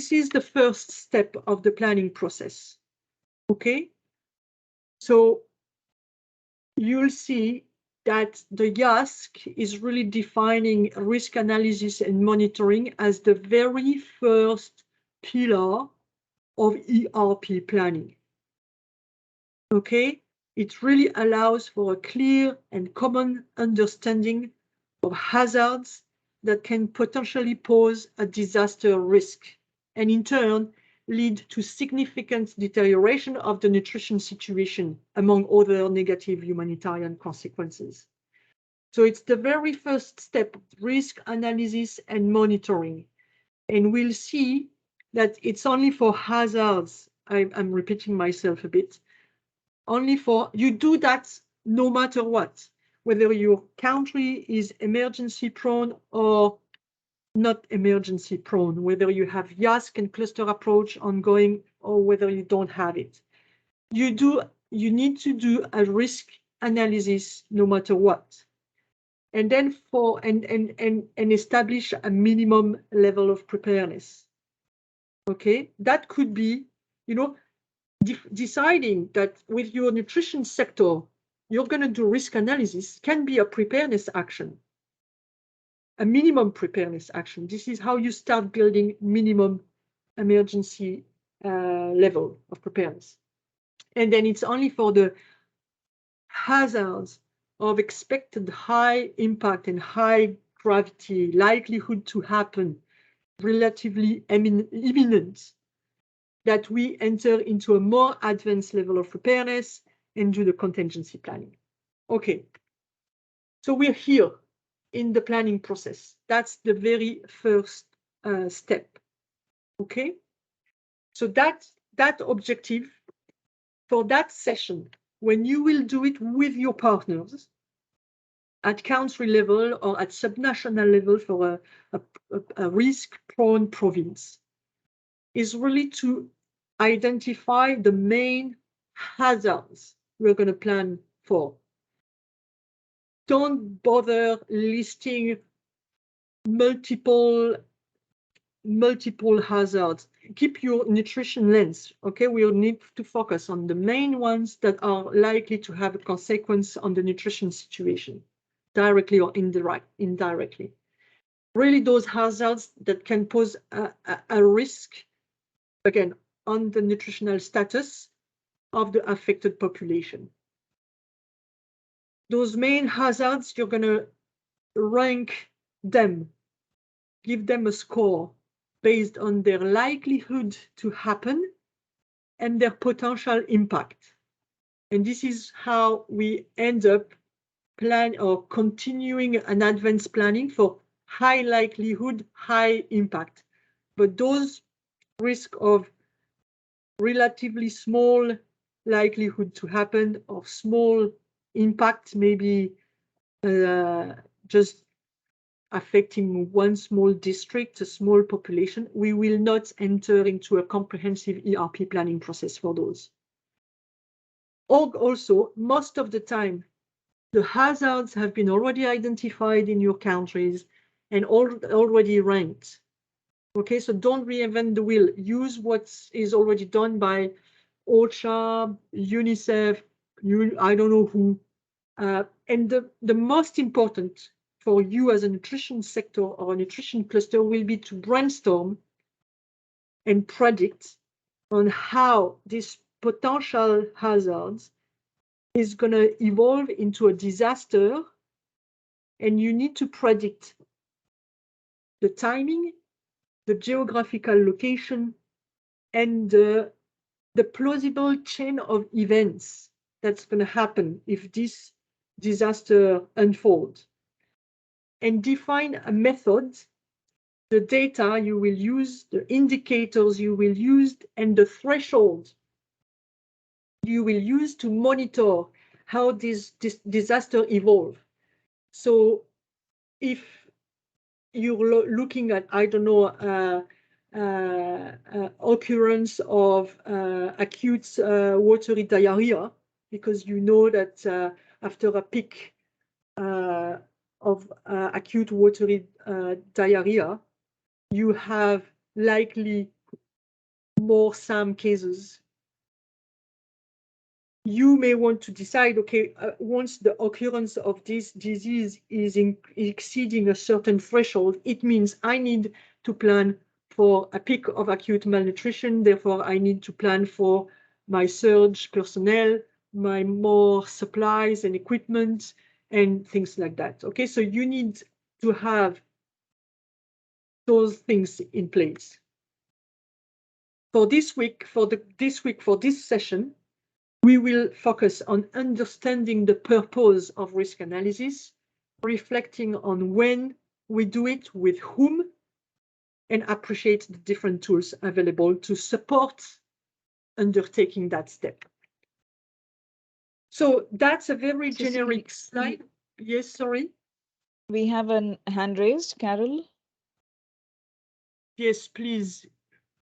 This is the first step of the planning process. Okay, so you'll see that the YASC is really defining risk analysis and monitoring as the very first pillar of ERP planning. Okay, it really allows for a clear and common understanding of hazards that can potentially pose a disaster risk, and in turn lead to significant deterioration of the nutrition situation, among other negative humanitarian consequences. So it's the very first step, risk analysis and monitoring. And we'll see that it's only for hazards. I'm repeating myself a bit. Only for, you do that no matter what, whether your country is emergency prone or not emergency prone, whether you have YASC and cluster approach ongoing or whether you don't have it. You need to do a risk analysis no matter what. And then and establish a minimum level of preparedness. Okay, that could be, deciding that with your nutrition sector, you're going to do risk analysis can be a preparedness action, a minimum preparedness action. This is how you start building minimum emergency level of preparedness. And then it's only for the hazards of expected high impact and high gravity likelihood to happen, relatively imminent, that we enter into a more advanced level of preparedness and do the contingency planning. Okay, so we're here in the planning process. That's the very first step. Okay, so that objective for that session, when you will do it with your partners at country level or at subnational level for a risk-prone province, is really to identify the main hazards we're going to plan for. Don't bother listing multiple hazards. Keep your nutrition lens. Okay, we'll need to focus on the main ones that are likely to have a consequence on the nutrition situation, directly or indirectly. Really those hazards that can pose a risk, again, on the nutritional status of the affected population. Those main hazards, you're going to rank them, give them a score based on their likelihood to happen and their potential impact. And this is how we end up continuing an advanced planning for high likelihood, high impact. But those risk of relatively small likelihood to happen or small impact, maybe just affecting one small district, a small population, we will not enter into a comprehensive ERP planning process for those. Also, most of the time, the hazards have been already identified in your countries and already ranked. Okay, so don't reinvent the wheel. Use what is already done by OCHA, UNICEF, I don't know who. And the most important for you as a nutrition sector or a nutrition cluster will be to brainstorm and predict on how this potential hazards is going to evolve into a disaster. And you need to predict the timing, the geographical location, and the plausible chain of events that's going to happen if this disaster unfolds. And define a method, the data you will use, the indicators you will use, and the threshold you will use to monitor how this disaster evolves. So if you're looking at, I don't know, occurrence of acute watery diarrhea, because you know that after a peak of acute watery diarrhea, you have likely more SAM cases, you may want to decide, okay, once the occurrence of this disease is exceeding a certain threshold, it means I need to plan for a peak of acute malnutrition. Therefore, I need to plan for my surge personnel, my more supplies and equipment, and things like that. Okay, so you need to have those things in place. For this week, for this session, we will focus on understanding the purpose of risk analysis, reflecting on when we do it, with whom, and appreciate the different tools available to support undertaking that step. So that's a very generic slide. Yes, sorry. We have a hand raised, Carol. Yes, please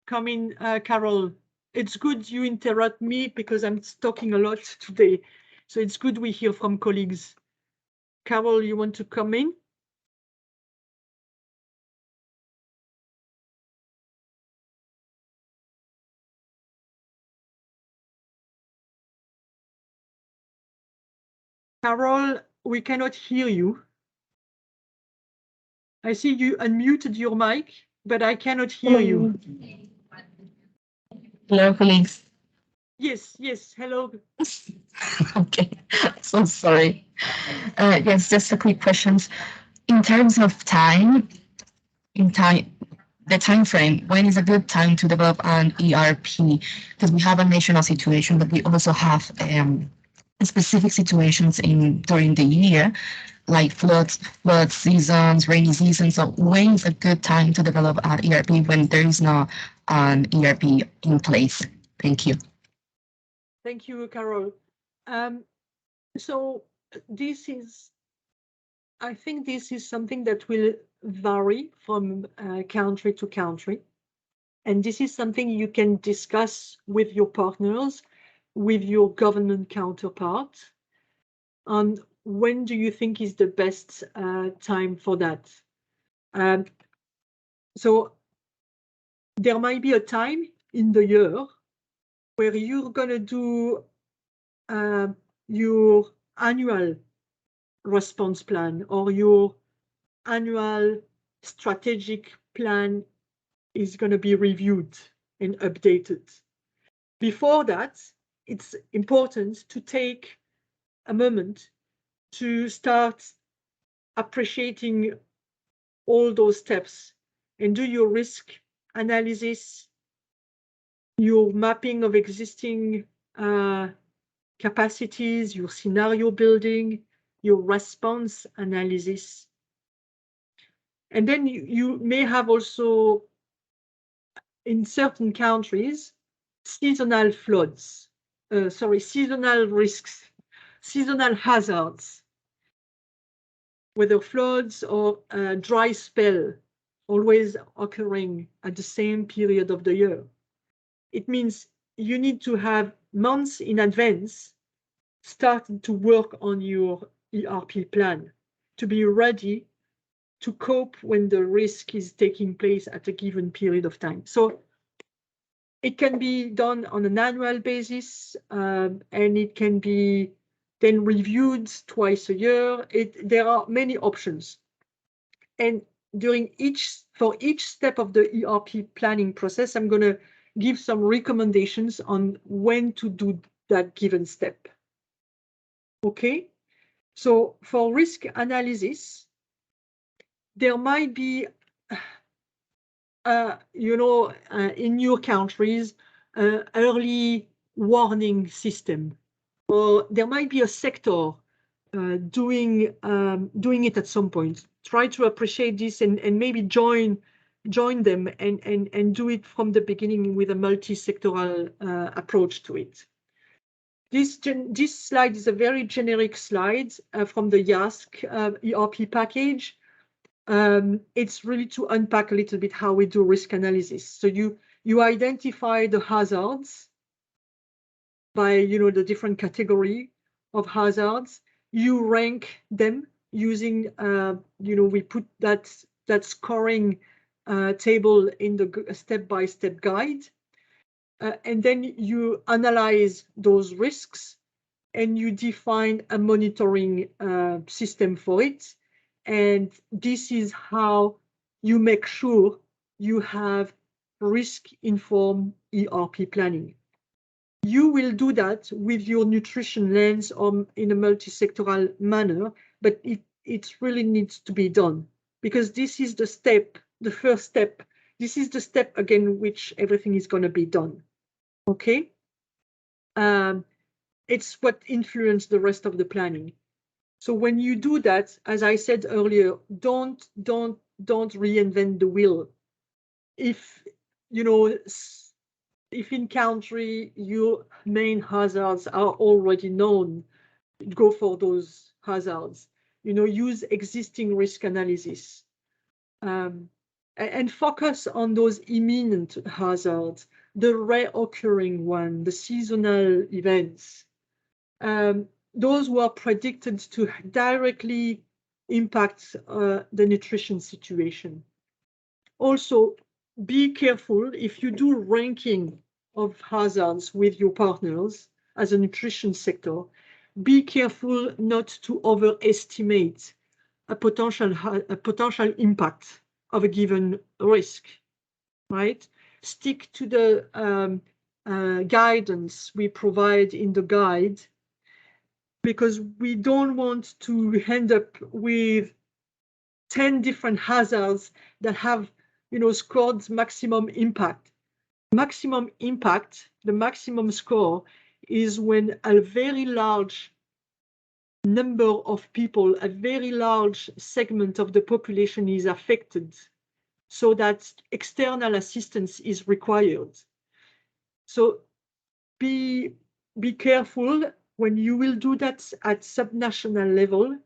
come in, Carol. It's good you interrupt me because I'm talking a lot today. So it's good we hear from colleagues. Carol, you want to come in? Carol, we cannot hear you. I see you unmuted your mic, but I cannot hear you. Hello, colleagues. Yes, yes, hello. Okay, so sorry. Yes, just a quick questions. In terms of time, the time frame, when is a good time to develop an ERP? Because we have a national situation, but we also have specific situations during the year, like flood seasons, rainy seasons. So when is a good time to develop an ERP when there is no an ERP in place? Thank you. Thank you, Carol. So I think this is something that will vary from country to country. And this is something you can discuss with your partners, with your government counterpart, on when do you think is the best time for that. So there might be a time in the year where you're going to do your annual response plan, or your annual strategic plan is going to be reviewed and updated. Before that, it's important to take a moment to start appreciating all those steps and do your risk analysis, your mapping of existing capacities, your scenario building, your response analysis. And then you may have also, in certain countries, seasonal floods, seasonal risks, seasonal hazards, whether floods or a dry spell always occurring at the same period of the year. It means you need to have months in advance started to work on your ERP plan to be ready to cope when the risk is taking place at a given period of time. So it can be done on an annual basis, and it can be then reviewed twice a year. There are many options. And for each step of the ERP planning process, I'm going to give some recommendations on when to do that given step. Okay, so for risk analysis, there might be, in your countries, early warning system, or there might be a sector doing it at some point. Try to appreciate this and maybe join them and do it from the beginning with a multi-sectoral approach to it. This slide is a very generic slide from the YASC ERP package. It's really to unpack a little bit how we do risk analysis. So you identify the hazards by the different category of hazards. You rank them using we put that scoring table in the step-by-step guide. and then you analyze those risks and you define a monitoring system for it. And this is how you make sure you have risk-informed ERP planning. You will do that with your nutrition lens or in a multi-sectoral manner, but it really needs to be done because this is the step, the first step. This is the step again, which everything is going to be done. Okay. It's what influences the rest of the planning. So when you do that, as I said earlier, don't reinvent the wheel. If you know, if in country your main hazards are already known, go for those hazards. You know, use existing risk analysis. And focus on those imminent hazards, the reoccurring one, the seasonal events, those who are predicted to directly impact the nutrition situation. Also, be careful if you do ranking of hazards with your partners as a nutrition sector, be careful not to overestimate a potential impact of a given risk, right? Stick to the guidance we provide in the guide, because we don't want to end up with 10 different hazards that have, you know, scored maximum impact. Maximum impact, the maximum score, is when a very large number of people, a very large segment of the population is affected, so that external assistance is required. So be careful when you will do that at subnational level.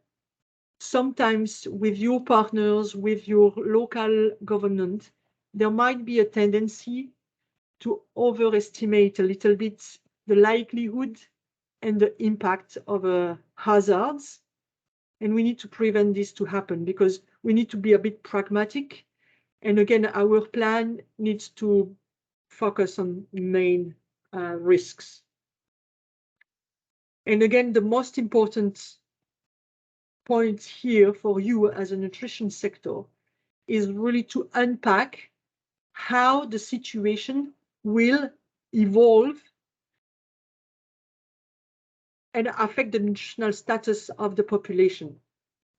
Sometimes with your partners, with your local government, there might be a tendency to overestimate a little bit the likelihood and the impact of hazards. And we need to prevent this to happen, because we need to be a bit pragmatic. And again, our plan needs to focus on main risks. And again, the most important point here for you as a nutrition sector is really to unpack how the situation will evolve and affect the nutritional status of the population,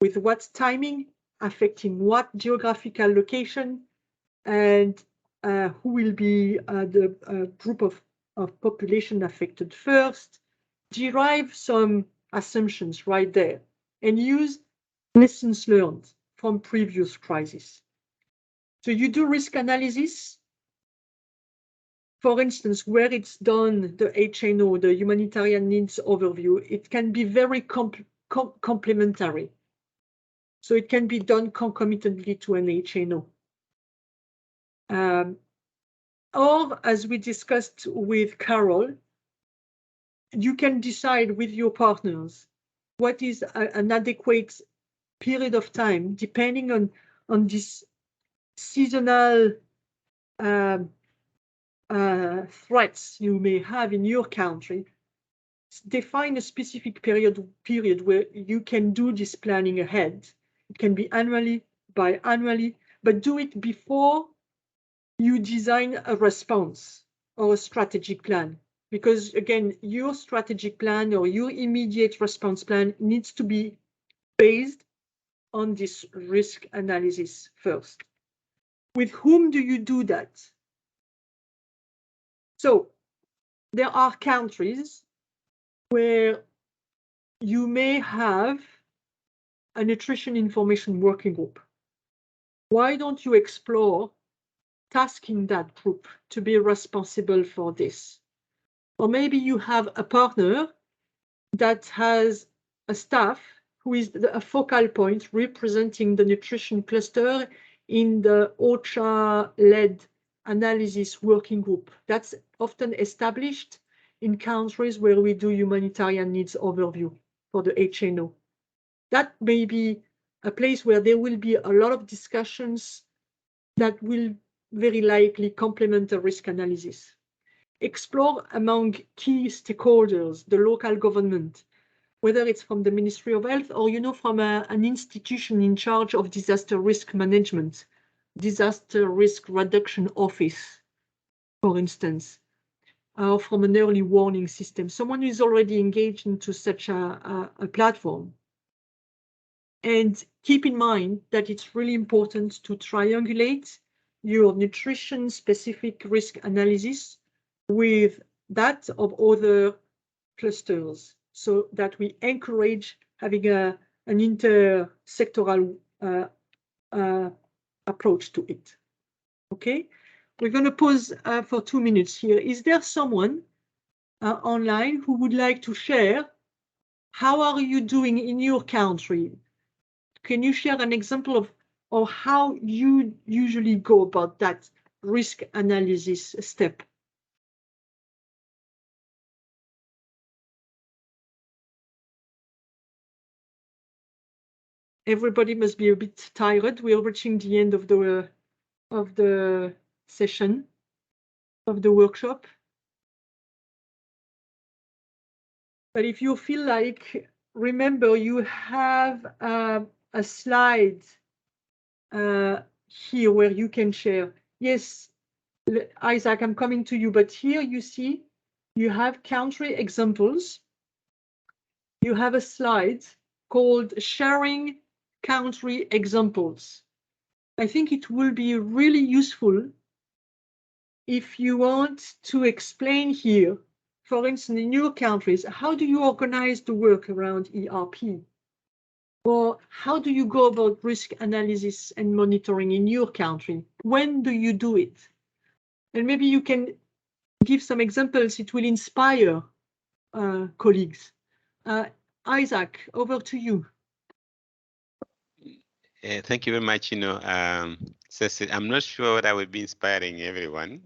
with what timing, affecting what geographical location, and who will be the group of population affected first. Derive some assumptions right there and use lessons learned from previous crises. So you do risk analysis, for instance, where it's done, the HNO, the humanitarian needs overview, it can be very complementary. So it can be done concomitantly to an HNO. Or, as we discussed with Carol, you can decide with your partners what is an adequate period of time, depending on this seasonal threats you may have in your country. Define a specific period where you can do this planning ahead. It can be annually, biannually, but do it before you design a response or a strategic plan. Because again, your strategic plan or your immediate response plan needs to be based on this risk analysis first. With whom do you do that? So there are countries where you may have a nutrition information working group. Why don't you explore tasking that group to be responsible for this? Or maybe you have a partner that has a staff who is a focal point representing the nutrition cluster in the OCHA-led analysis working group. That's often established in countries where we do humanitarian needs overview for the HNO. That may be a place where there will be a lot of discussions that will very likely complement the risk analysis. explore among key stakeholders, the local government, whether it's from the Ministry of Health or, you know, from an institution in charge of disaster risk management, disaster risk reduction office, for instance, or from an early warning system, someone who is already engaged into such a platform. And keep in mind that it's really important to triangulate your nutrition-specific risk analysis with that of other clusters, so that we encourage having an intersectoral approach to it. Okay, we're going to pause for 2 minutes here. Is there someone online who would like to share? How are you doing in your country? Can you share an example of how you usually go about that risk analysis step? Everybody must be a bit tired. We are reaching the end of the session, of the workshop. But if you feel like, remember, you have a slide here where you can share. Yes, Isaac, I'm coming to you, but here you see you have country examples. You have a slide called sharing country examples. I think it will be really useful if you want to explain here, for instance, in your countries, how do you organize the work around ERP? Or how do you go about risk analysis and monitoring in your country? When do you do it? And maybe you can give some examples. It will inspire colleagues. Isaac, over to you. Thank you very much. Cecil, I'm not sure what I will be inspiring everyone,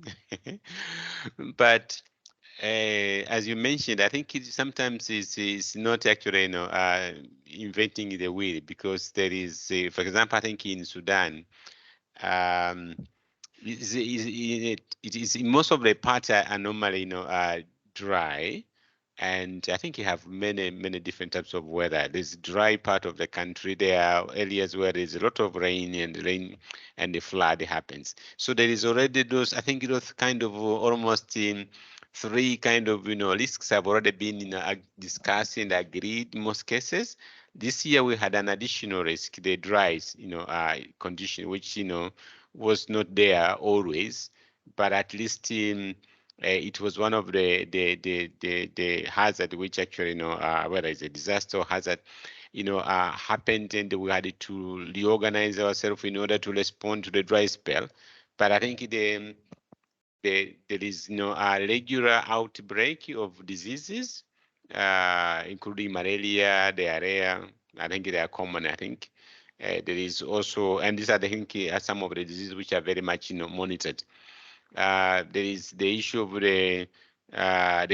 but as you mentioned, I think it sometimes is not actually, inventing the wheel, because there is, for example, I think in Sudan, it is most of the parts are normally, dry. And I think you have many different types of weather. There's dry part of the country. There are areas where there's a lot of rain, and the flood happens. So there is already those, I think those kind of almost three kind of, risks have already been discussed and agreed in most cases. This year we had an additional risk, the dry, condition, which, was not there always, but at least it was one of the hazard which actually, whether it's a disaster or hazard, happened, and we had to reorganize ourselves in order to respond to the dry spell. But I think there is, a regular outbreak of diseases, including malaria, diarrhea. I think they are common. I think there is also, and these are, I think, some of the diseases which are very much, monitored. There is the issue of the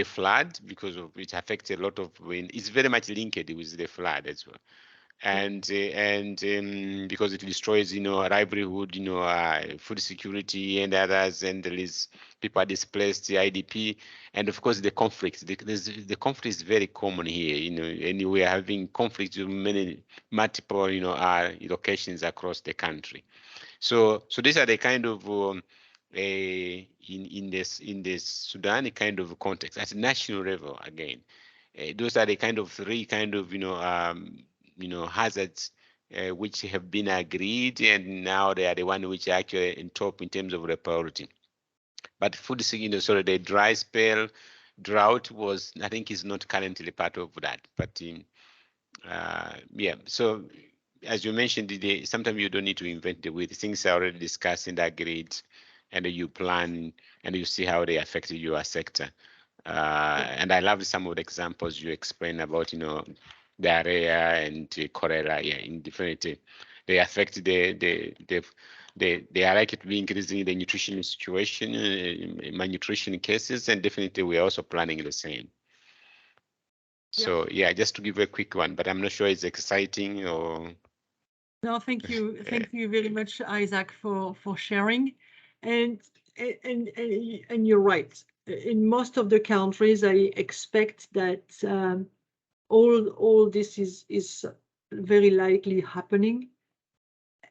flood, because of which affects a lot of wind. It's very much linked with the flood as well, and because it destroys, livelihood, food security and others, and there is people are displaced, the IDP, and of course the conflict. The conflict is very common here, and we are having conflicts with multiple, locations across the country. So these are the kind of in this Sudan kind of context at national level again. Those are the kind of three kind of hazards which have been agreed, and now they are the one which are actually in top in terms of the priority. But food security, sorry, the dry spell, drought was, I think, is not currently part of that. But yeah, so as you mentioned, sometimes you don't need to invent the wheel. Things are already discussed and agreed, and you plan and you see how they affect your sector. And I love some of the examples you explained about, diarrhea and cholera. Yeah, in different, they affect they are likely to be increasing the nutrition situation, malnutrition cases, and definitely we are also planning the same. So yeah, just to give a quick one, but I'm not sure it's exciting or. No, thank you. Thank you very much, Isaac, for sharing. And and you're right. In most of the countries, I expect that all this is very likely happening,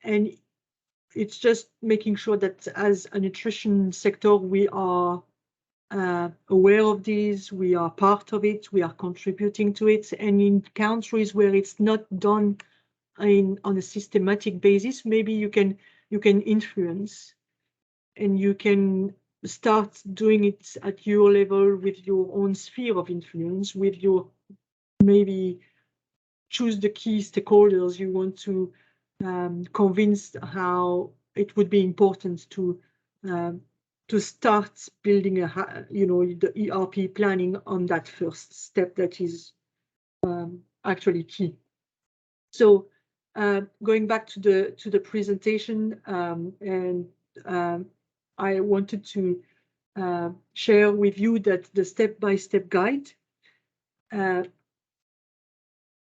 and it's just making sure that as a nutrition sector, we are aware of this, we are part of it, we are contributing to it, and in countries where it's not done on a systematic basis, maybe you can influence, and you can start doing it at your level with your own sphere of influence, with your, maybe choose the key stakeholders you want to convince how it would be important to start building the ERP planning on that first step that is actually key. So going back to the presentation, I wanted to share with you that the step-by-step guide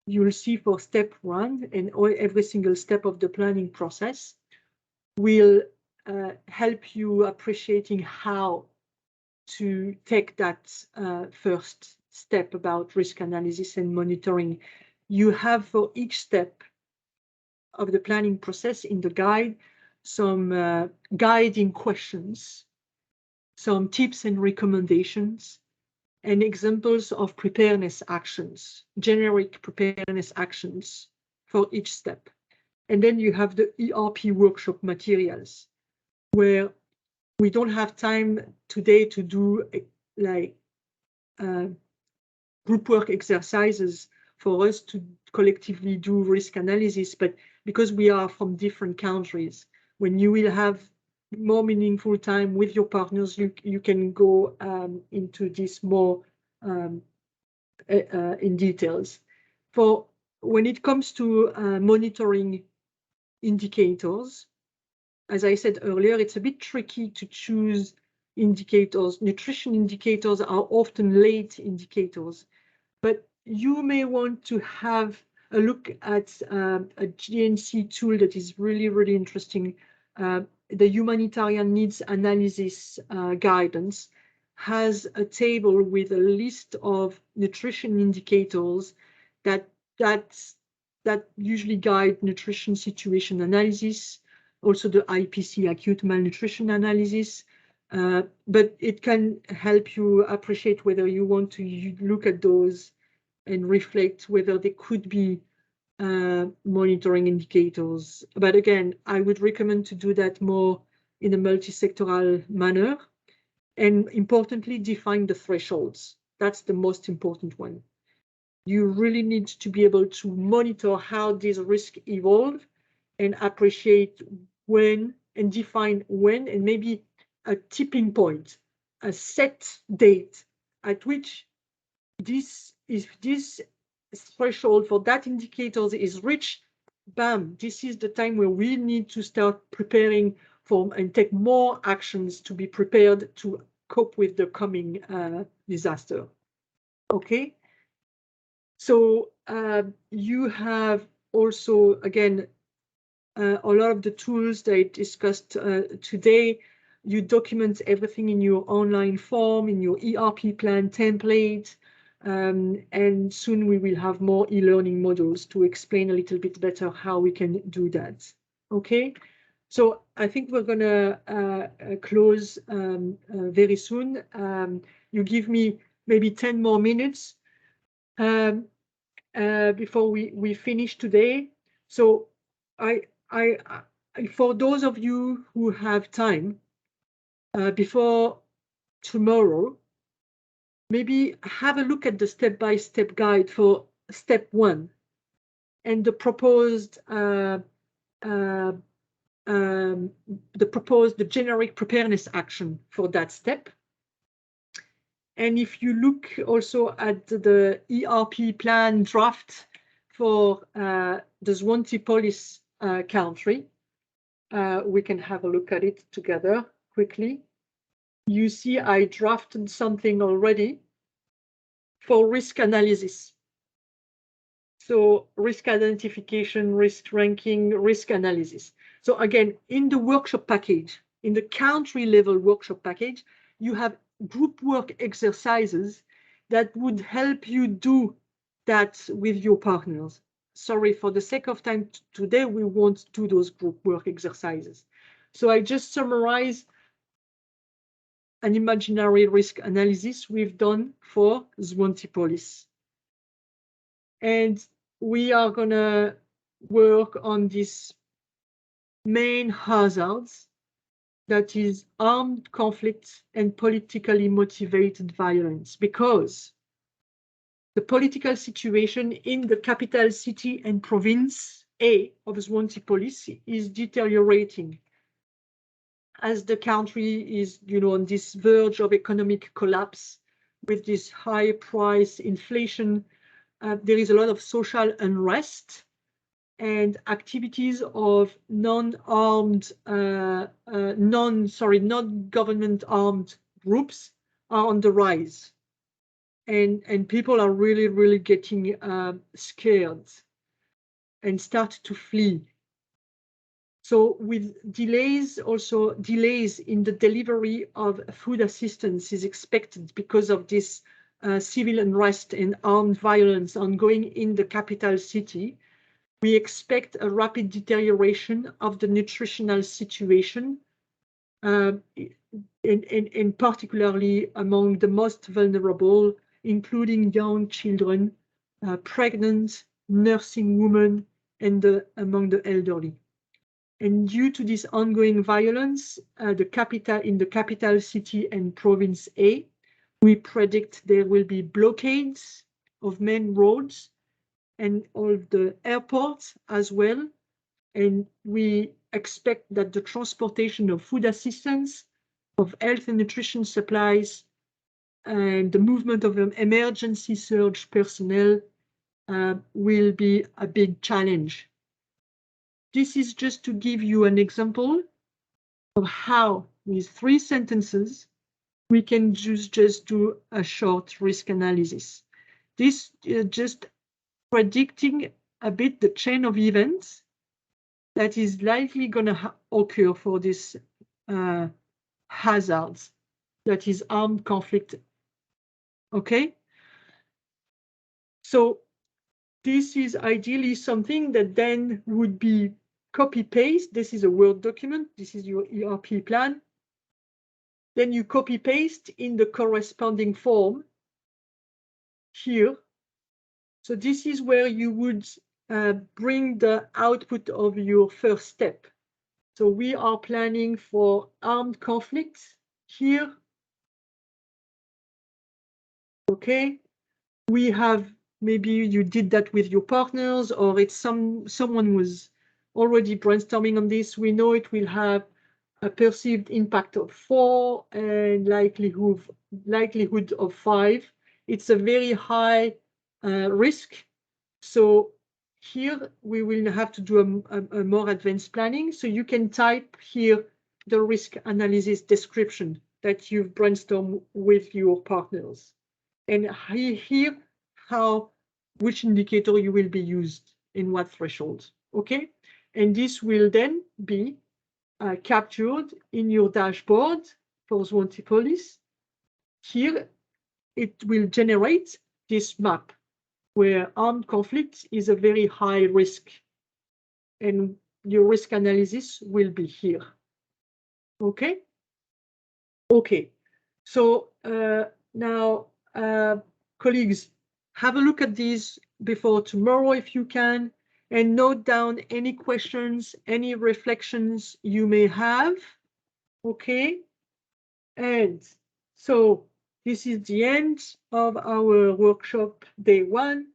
you will see for step 1 and every single step of the planning process will help you appreciating how to take that first step about risk analysis and monitoring. You have for each step of the planning process in the guide some guiding questions, some tips and recommendations, and examples of preparedness actions, generic preparedness actions for each step. And then you have the ERP workshop materials, where we don't have time today to do like group work exercises for us to collectively do risk analysis, but because we are from different countries, when you will have more meaningful time with your partners, you can go into this more in details. For when it comes to monitoring indicators, as I said earlier, it's a bit tricky to choose indicators. Nutrition indicators are often late indicators, but you may want to have a look at a GNC tool that is really, really interesting. The Humanitarian Needs Analysis Guidance has a table with a list of nutrition indicators that usually guide nutrition situation analysis, also the IPC, acute malnutrition analysis, but it can help you appreciate whether you want to look at those and reflect whether they could be monitoring indicators. But again, I would recommend to do that more in a multi-sectoral manner, and importantly, define the thresholds. That's the most important one. You really need to be able to monitor how these risks evolve and appreciate when and define when, and maybe a tipping point, a set date at which this threshold for that indicator is reached. Bam, this is the time where we need to start preparing for and take more actions to be prepared to cope with the coming disaster. Okay, so you have also, again, a lot of the tools that I discussed today. You document everything in your online form, in your ERP plan template, and soon we will have more e-learning modules to explain a little bit better how we can do that. Okay, so I think we're gonna close very soon. You give me maybe 10 more minutes before we finish today. So for those of you who have time before tomorrow, maybe have a look at the step-by-step guide for step 1 and the proposed the generic preparedness action for that step. And if you look also at the ERP plan draft for the Zwantipolis country, we can have a look at it together quickly. You see I drafted something already for risk analysis. So risk identification, risk ranking, risk analysis. So again, in the workshop package, in the country level workshop package, you have group work exercises that would help you do that with your partners. Sorry, for the sake of time today, we won't do those group work exercises. So I just summarize an imaginary risk analysis we've done for Zwantipolis. And we are gonna work on this main hazards, that is armed conflict and politically motivated violence, because the political situation in the capital city and province A of Zwantipolis is deteriorating as the country is, on this verge of economic collapse with this high price inflation. There is a lot of social unrest, and activities of non-government armed groups are on the rise. And people are really getting scared and start to flee. So with delays in the delivery of food assistance is expected because of this civil unrest and armed violence ongoing in the capital city. We expect a rapid deterioration of the nutritional situation, and particularly among the most vulnerable, including young children, pregnant, nursing women, and among the elderly. And due to this ongoing violence, in the capital city and province A, we predict there will be blockades of main roads and all the airports as well. And we expect that the transportation of food assistance, of health and nutrition supplies, and the movement of emergency surge personnel will be a big challenge. This is just to give you an example of how, with 3 sentences, we can just do a short risk analysis. This just predicting a bit the chain of events that is likely going to occur for this hazards, that is armed conflict. Okay? So this is ideally something that then would be copy-paste. This is a Word document. This is your ERP plan. Then you copy-paste in the corresponding form here. So this is where you would bring the output of your first step. So we are planning for armed conflicts here. Okay, we have, maybe you did that with your partners, or it's someone was already brainstorming on this. We know it will have a perceived impact of 4 and likelihood of 5. It's a very high risk. So here we will have to do a more advanced planning. So you can type here the risk analysis description that you've brainstormed with your partners, and here which indicator you will be used in what threshold. Okay, and this will then be captured in your dashboard for Zwantipolis. Here it will generate this map where armed conflict is a very high risk, and your risk analysis will be here. Okay. Okay. So now, colleagues, have a look at these before tomorrow if you can, and note down any questions, any reflections you may have. Okay. And so this is the end of our workshop day 1.